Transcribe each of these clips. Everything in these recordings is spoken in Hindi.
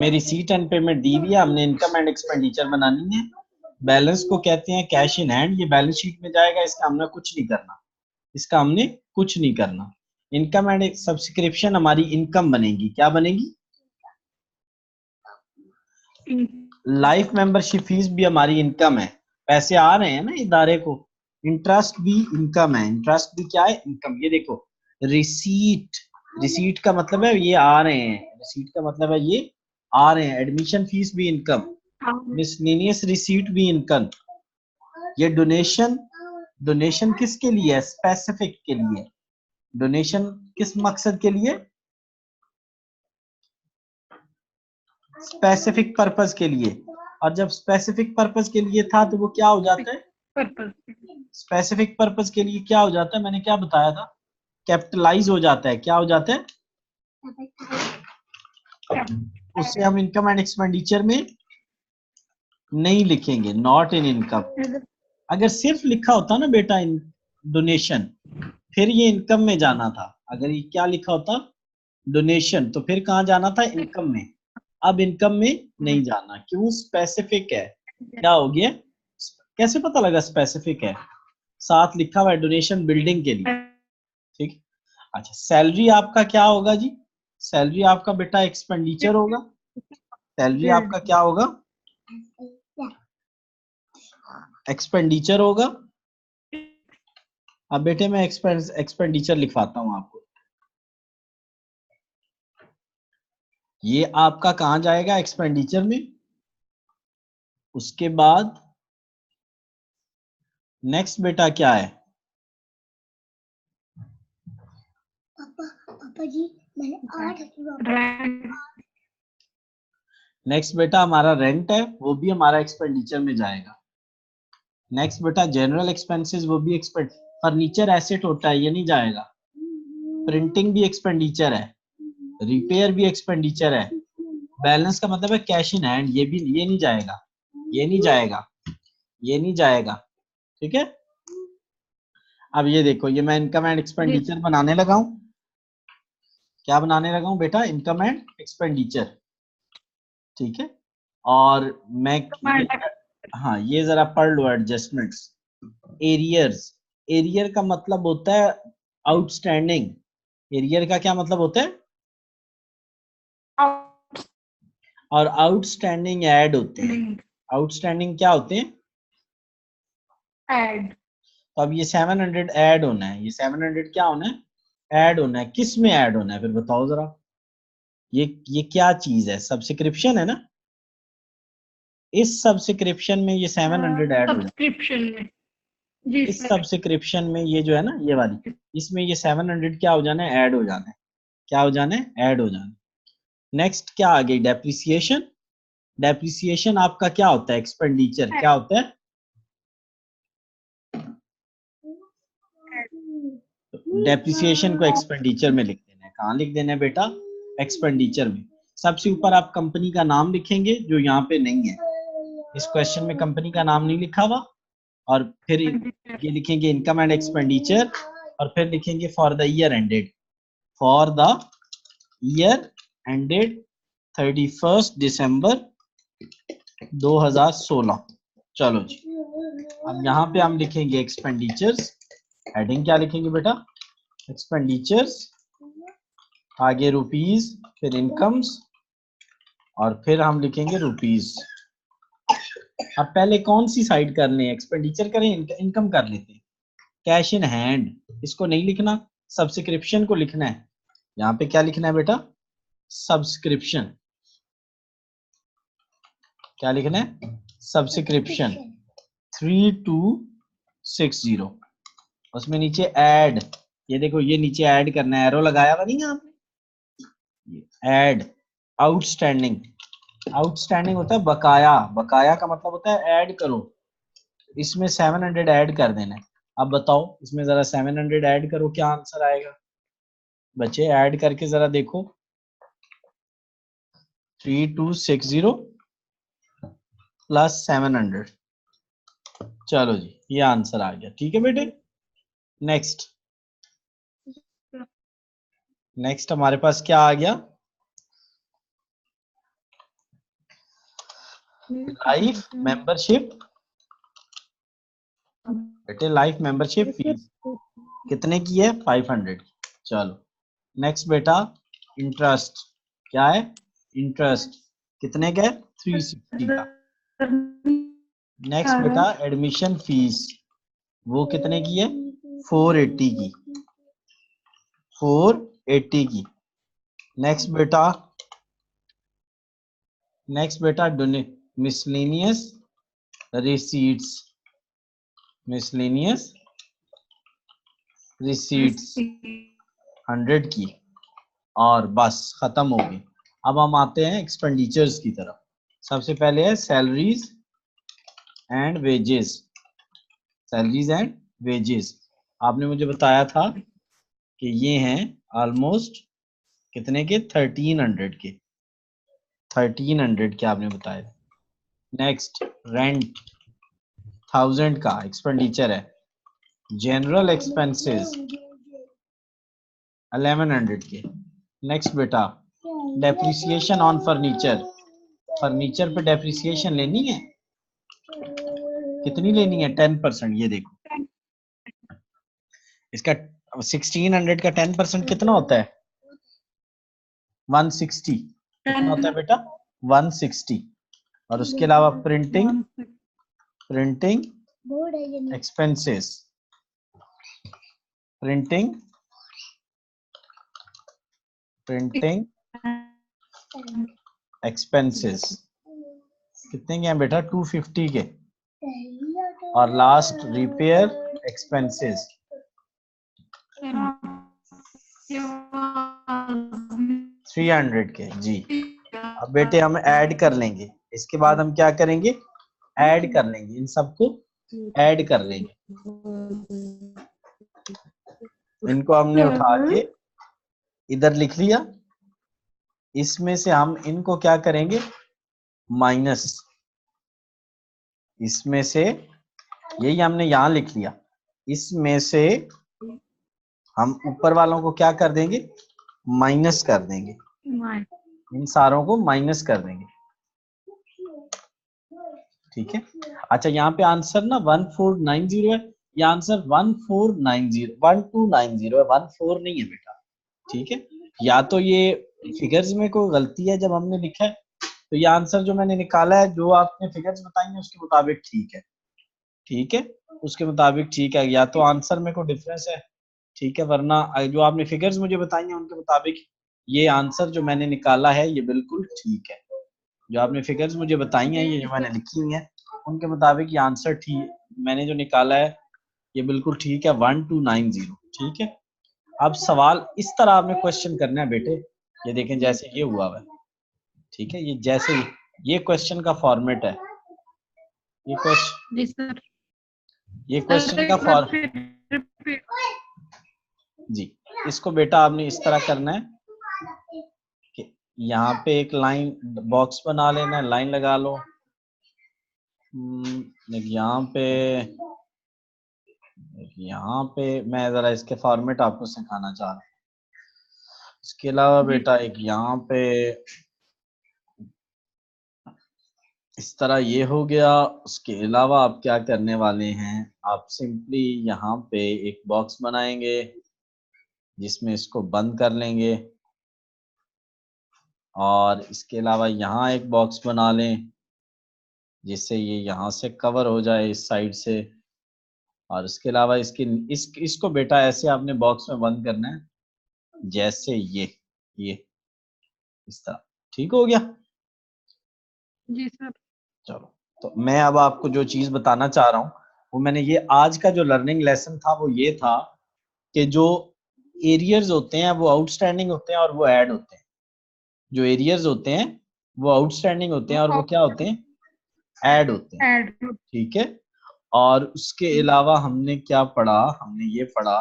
मेरी रिसीट एंड पेमेंट दी हुई है, हमने इनकम एंड एक्सपेंडिचर बनानी है। बैलेंस को कहते हैं कैश इन हैंड, ये बैलेंस शीट में जाएगा, इसका हमने कुछ नहीं करना, इसका हमने कुछ नहीं करना। इनकम एंड सब्सक्रिप्शन हमारी इनकम बनेगी, क्या बनेगी? लाइफ मेंबरशिप फीस भी हमारी इनकम है, पैसे आ रहे हैं ना इदारे को। इंटरेस्ट भी इनकम है, इंटरेस्ट भी क्या है? इनकम। ये देखो रिसीट, रिसीट का मतलब है ये आ रहे हैं, रिसीट का मतलब है ये आ रहे हैं। एडमिशन फीस भी इनकम, मिसलेनियस रिसीट भी इनकम। ये डोनेशन, डोनेशन किसके लिए है? स्पेसिफिक के लिए। डोनेशन किस मकसद के लिए? स्पेसिफिक पर्पस के लिए। और जब स्पेसिफिक पर्पस के लिए था तो वो क्या हो जाता है? स्पेसिफिक पर्पस के लिए क्या हो जाता है? मैंने क्या बताया था? कैपिटलाइज हो जाता है। क्या हो जाता है? उससे हम इनकम एंड एक्सपेंडिचर में नहीं लिखेंगे, नॉट इन इनकम। अगर सिर्फ लिखा होता ना बेटा इन डोनेशन, फिर ये इनकम में जाना था। अगर ये क्या लिखा होता? डोनेशन, तो फिर कहाँ जाना था? इनकम में। अब इनकम में नहीं जाना, क्यों? स्पेसिफिक है। क्या हो गया? कैसे पता लगा स्पेसिफिक है? साथ लिखा हुआ है डोनेशन बिल्डिंग के लिए। ठीक। अच्छा, सैलरी आपका क्या होगा जी? सैलरी आपका बेटा एक्सपेंडिचर होगा। सैलरी आपका क्या होगा? एक्सपेंडिचर होगा। अब बेटे मैं एक्सपेंडिचर लिखवाता हूं आपको। ये आपका कहां जाएगा? एक्सपेंडिचर में। उसके बाद नेक्स्ट बेटा क्या है? पापा जी मैंने नेक्स्ट बेटा हमारा रेंट है, वो भी हमारा एक्सपेंडिचर में जाएगा। नेक्स्ट बेटा जनरल एक्सपेंसेस, वो भी फर्नीचर एसेट होता है, ये नहीं जाएगा। प्रिंटिंग भी एक्सपेंडिचर है, रिपेयर भी एक्सपेंडिचर है। बैलेंस का मतलब है कैश इन हैंड, ये भी, ये नहीं जाएगा, ये नहीं जाएगा, ये नहीं जाएगा। ठीक है। अब ये देखो, ये मैं इनकम एंड एक्सपेंडिचर बनाने लगा हूं। क्या बनाने लगा हूं बेटा? Income and expenditure. ठीक है। और मैं हाँ, ये जरा पढ़ लो एडजस्टमेंट्स। एरियर्स, एरियर का मतलब होता है आउटस्टैंडिंग। एरियर का क्या मतलब होता है? और आउटस्टैंडिंग ऐड होते हैं। आउटस्टैंडिंग क्या होते हैं? ऐड। तो अब ये 700 ऐड होना है, ये 700 क्या होना है? ऐड होना है। किस में ऐड होना है फिर बताओ जरा? ये क्या चीज है? सब्सक्रिप्शन है ना? इस सब्सक्रिप्शन में ये 700 ऐड हो जाए। सब्सक्रिप्शन में जी इस सर। सब्सक्रिप्शन में ये जो है ना, ये वाली, इसमें ये 700 क्या हो जाना है? ऐड हो जाना है। क्या हो जाना है? ऐड हो जाना है। नेक्स्ट क्या आ गई? डेप्रिसिएशन। डेप्रिसिएशन आपका क्या होता है? एक्सपेंडिचर। क्या होता है? डेप्रिसिएशन को एक्सपेंडिचर में लिख देना है। कहाँ लिख देना है बेटा? एक्सपेंडिचर में। सबसे ऊपर आप कंपनी का नाम लिखेंगे, जो यहाँ पे नहीं है। इस क्वेश्चन में कंपनी का नाम नहीं लिखा हुआ। और फिर ये लिखेंगे इनकम एंड एक्सपेंडिचर, और फिर लिखेंगे for the year ended, for the year ended 31 दिसंबर 2016। चलो जी, अब यहाँ पे हम लिखेंगे एक्सपेंडिचर्स। हेडिंग क्या लिखेंगे बेटा? एक्सपेंडिचर्स, आगे रुपीज, फिर इनकम्स, और फिर हम लिखेंगे रुपीज। अब पहले कौन सी साइड करनी है? एक्सपेंडिचर करें, इनकम कर लेते हैं। कैश इन हैंड, इसको नहीं लिखना, सब्सक्रिप्शन को लिखना है। यहाँ पे क्या लिखना है बेटा? सब्सक्रिप्शन। क्या लिखना है? सब्सक्रिप्शन 3260। उसमें नीचे ऐड, ये देखो ये नीचे ऐड करना है, एरो लगाया हुआ नहीं है आपने? Add outstanding. आउटस्टैंडिंग होता है बकाया, बकाया का मतलब होता है ऐड करो। इसमें 700 ऐड कर देना है। अब बताओ इसमें जरा 700 ऐड करो, क्या आंसर आएगा बच्चे? ऐड करके जरा देखो। 3260 प्लस 700। चलो जी, ये आंसर आ गया। ठीक है बेटे। नेक्स्ट, नेक्स्ट हमारे पास क्या आ गया? लाइफ मेंबरशिप, बेटे लाइफ मेंबरशिप फीस कितने की है? 500। चलो नेक्स्ट बेटा इंटरेस्ट, क्या है? इंटरेस्ट कितने का है? 360 का। नेक्स्ट बेटा एडमिशन फीस, वो कितने की है? 480 की, 480 की। नेक्स्ट बेटा मिसलेनियस रिसीट्स, मिसलेनियस रिसीट्स 100 की, और बस खत्म हो गई। अब हम आते हैं एक्सपेंडिचर्स की तरफ। सबसे पहले है salaries and wages, salaries and wages. आपने मुझे बताया था कि ये हैं ऑलमोस्ट कितने के? 1300 के, 1300 के आपने बताया। नेक्स्ट रेंट 1000 का एक्सपेंडिचर है। जनरल एक्सपेंसेस 1100 के। नेक्स्ट बेटा डेप्रिसिएशन ऑन फर्नीचर, फर्नीचर पे डेप्रिसिएशन लेनी है, कितनी लेनी है? 10%। ये देखो इसका 1600 का 10% कितना होता है? 160। कितना होता है बेटा? 160। और उसके अलावा प्रिंटिंग एक्सपेंसेस, प्रिंटिंग एक्सपेंसेस कितने के हैं बेटा? 250 के। और लास्ट रिपेयर एक्सपेंसेस 300 के। जी अब बेटे हम ऐड कर लेंगे, इसके बाद हम क्या करेंगे? ऐड कर लेंगे, इन सबको ऐड कर लेंगे। इनको हमने उठा के इधर लिख लिया, इसमें से हम इनको क्या करेंगे? माइनस, इसमें से, यही हमने यहां लिख लिया, इसमें से हम ऊपर वालों को क्या कर देंगे? माइनस कर देंगे, इन सारों को माइनस कर देंगे। ठीक है। अच्छा यहाँ पे आंसर ना 1490 है, ये आंसर 1490 1290 है, 14 नहीं है बेटा। ठीक है, या तो ये फिगर्स में कोई गलती है जब हमने लिखा है, तो ये आंसर जो मैंने निकाला है, जो आपने फिगर्स बताई है उसके मुताबिक ठीक है। ठीक है, उसके मुताबिक ठीक है, या तो आंसर में कोई डिफरेंस है। ठीक है, वरना जो आपने फिगर्स मुझे बताई हैं उनके मुताबिक ये आंसर जो मैंने निकाला है ये बिल्कुल ठीक है। जो आपने फिगर्स मुझे बताई हैं, ये जो मैंने लिखी हुई है, उनके मुताबिक ये आंसर ठीक, मैंने जो निकाला है ये बिल्कुल ठीक है, 1290। ठीक है, अब सवाल इस तरह आपने क्वेश्चन करना है बेटे, ये देखें जैसे ये हुआ है। ठीक है, ये जैसे ये क्वेश्चन का फॉर्मेट है, ये क्वेश्चन, ये क्वेश्चन का जी, इसको बेटा आपने इस तरह करना है कि यहाँ पे एक लाइन बॉक्स बना लेना है, लाइन लगा लो। यहाँ पे मैं जरा इसके फॉर्मेट आपको सिखाना चाह रहा हूँ। इसके अलावा बेटा एक यहाँ पे इस तरह ये हो गया। उसके अलावा आप क्या करने वाले हैं, आप सिंपली यहाँ पे एक बॉक्स बनाएंगे जिसमें इसको बंद कर लेंगे, और इसके अलावा यहाँ एक बॉक्स बना लें जिससे ये यहाँ से कवर हो जाए इस साइड से। और इसके अलावा इसको बेटा ऐसे आपने बॉक्स में बंद करना है, जैसे ये इस तरह। ठीक हो गया? जी सर। चलो, तो मैं अब आपको जो चीज बताना चाह रहा हूँ वो मैंने ये आज का जो लर्निंग लेसन था वो ये था कि जो एरियर्स होते हैं वो आउटस्टैंडिंग होते हैं और वो ऐड होते हैं। जो एरियर्स होते हैं वो आउटस्टैंडिंग होते हैं और वो क्या होते हैं? ऐड होते हैं। ठीक है, और उसके अलावा हमने क्या पढ़ा? हमने ये पढ़ा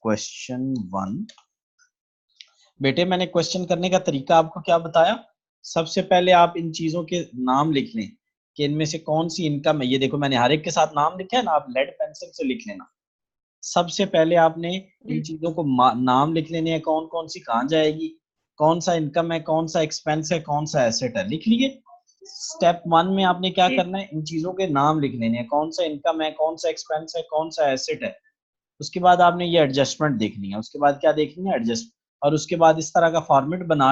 क्वेश्चन 1। बेटे मैंने क्वेश्चन करने का तरीका आपको क्या बताया? सबसे पहले आप इन चीजों के नाम लिख लें कि इनमें से कौन सी इनकम है। ये देखो मैंने हर एक के साथ नाम लिखा है ना, आप लेड पेंसिल से लिख लेना। सबसे पहले आपने इन चीजों को नाम लिख लेने हैं, कौन कौन सी कहाँ जाएगी, कौन सा इनकम है, कौन सा एक्सपेंस है, कौन सा एसेट है, लिख लिए। स्टेप 1 में आपने क्या जी। करना है, इन चीजों के नाम लिख लेने हैं, कौन सा इनकम है, कौन सा एक्सपेंस है, कौन सा एसेट है। उसके बाद आपने ये एडजस्टमेंट देखनी है, उसके बाद क्या देखनी है, एडजस्ट, और उसके बाद इस तरह का फॉर्मेट बना